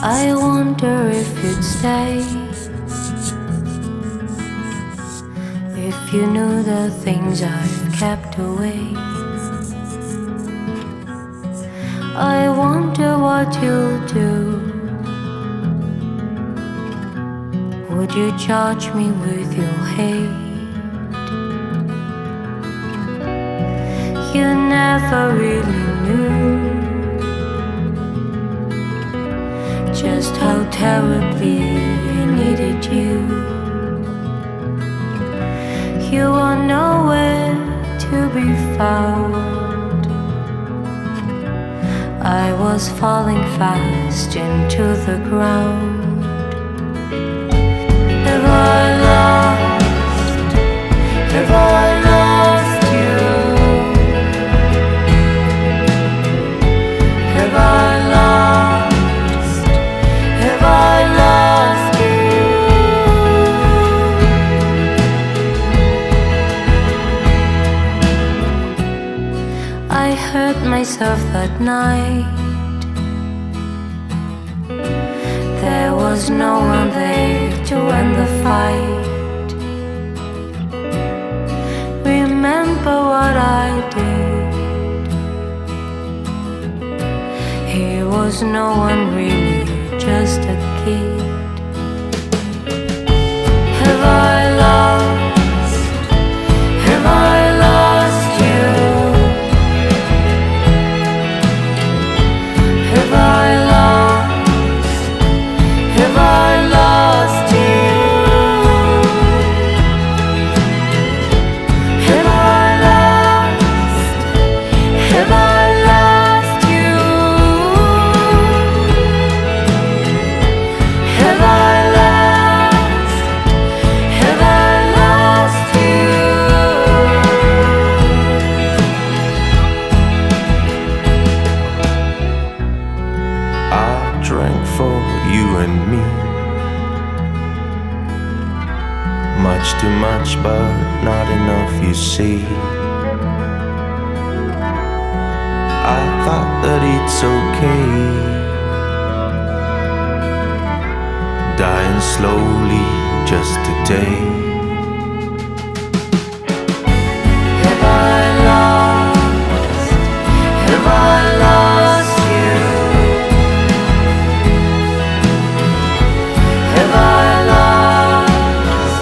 I wonder if you'd stay, if you knew the things I've kept away. I wonder what you'll do. Would you charge me with your hate? You never really knew just how terribly I needed you. You are nowhere to be found. I was falling fast into the ground. Have I lost? Have I lost you? Have I lost? Have I lost you? I hurt myself that night. There was no one there to end the fight. Remember what I did. He was no one really, just a kid. Have I lost? Have I lost you? Have I lost? Have I lost you? Have I lost? Have I lost you? Have I lost? Have I lost you? I drank for you and me, much too much but not enough, you see. I thought that it's okay, dying slowly just today. Have I lost? Have I lost you? Have I lost?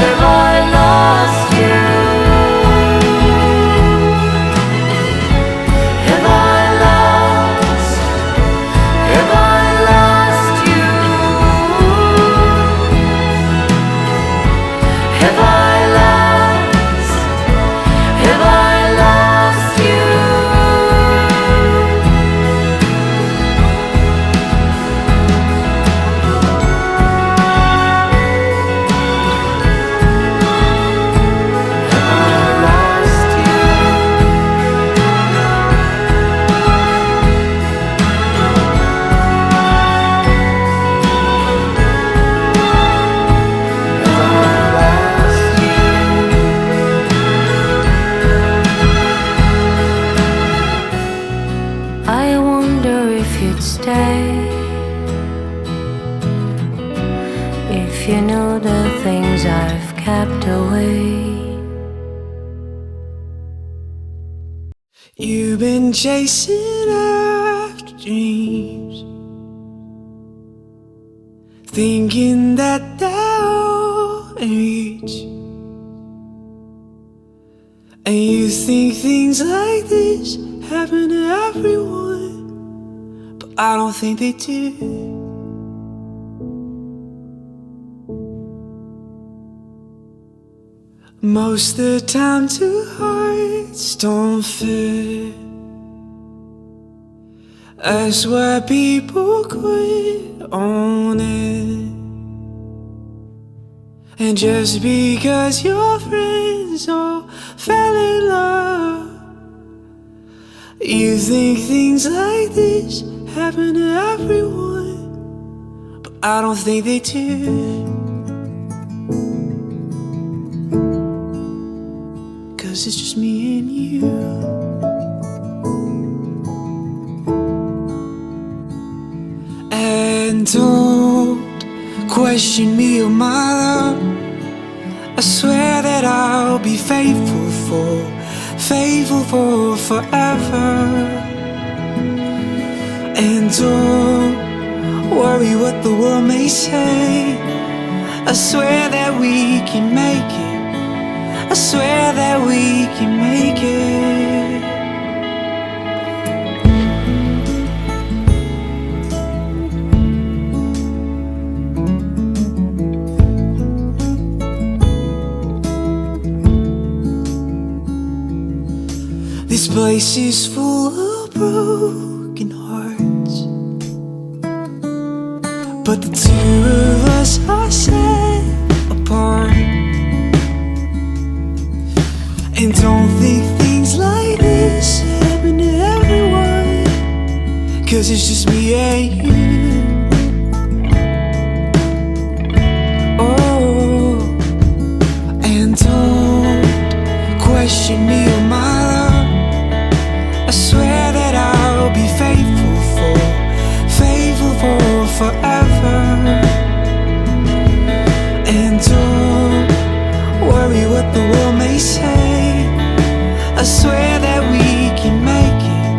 Have I lost you? Have I lost? Have I lost you? Have I lost? Have I lost you? I wonder if you'd stay, if you knew the things I've kept away. You've been chasing after dreams, thinking that they'll reach. And you think things like this happen to everyone, but I don't think they do. Most of the time two hearts don't fit. That's why people quit on it. And just because your friends all fell in love, you think things like this happen to everyone, but I don't think they do. 'Cause it's just me and you. And don't question me or my love. I swear that I'll be faithful for forever. And don't worry what the world may say. I swear that we can make it. I swear that we can make it. This place is full of broken hearts, but the two of us are set apart. And don't think things like this happen to everyone, 'cause it's just me and you. Oh, and don't question me or my love. I swear that I'll be faithful for forever. And don't worry what the world may say. I swear that we can make it.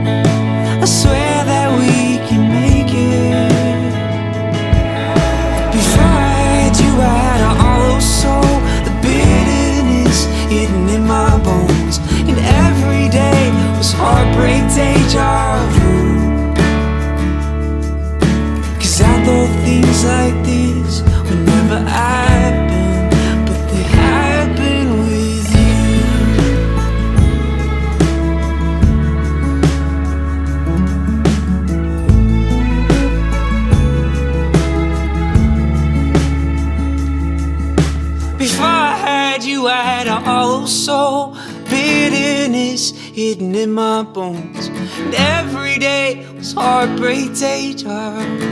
I swear that we can make it. Before I had you, I had an hollow soul, the bitterness hidden in my bones. And every day was heartbreak, deja vu. 'Cause I thought things like this would never happen, but they happen with you. Before I had you, I had a hollow soul, bitterness hidden in my bones. And every day was heartbreak, deja vu.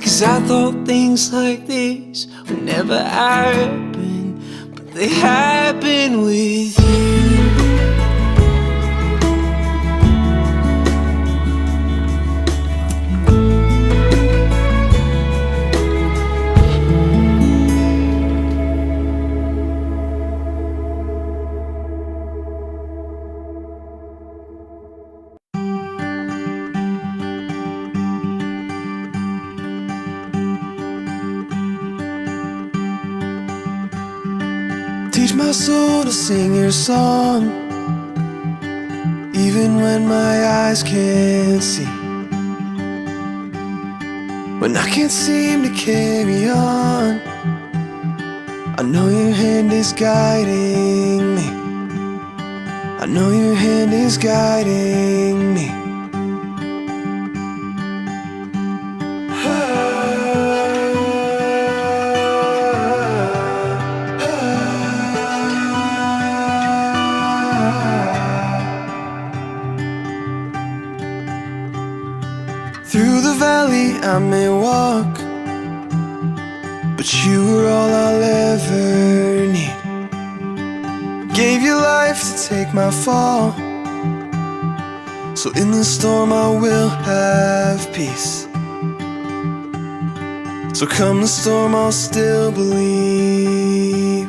'Cause I thought things like this would never happen, but they happen with you. Teach my soul to sing your song, even when my eyes can't see. When I can't seem to carry on, I know your hand is guiding me. I know your hand is guiding me. Through the valley I may walk, but you are all I'll ever need. Gave your life to take my fall, so in the storm I will have peace. So come the storm I'll still believe.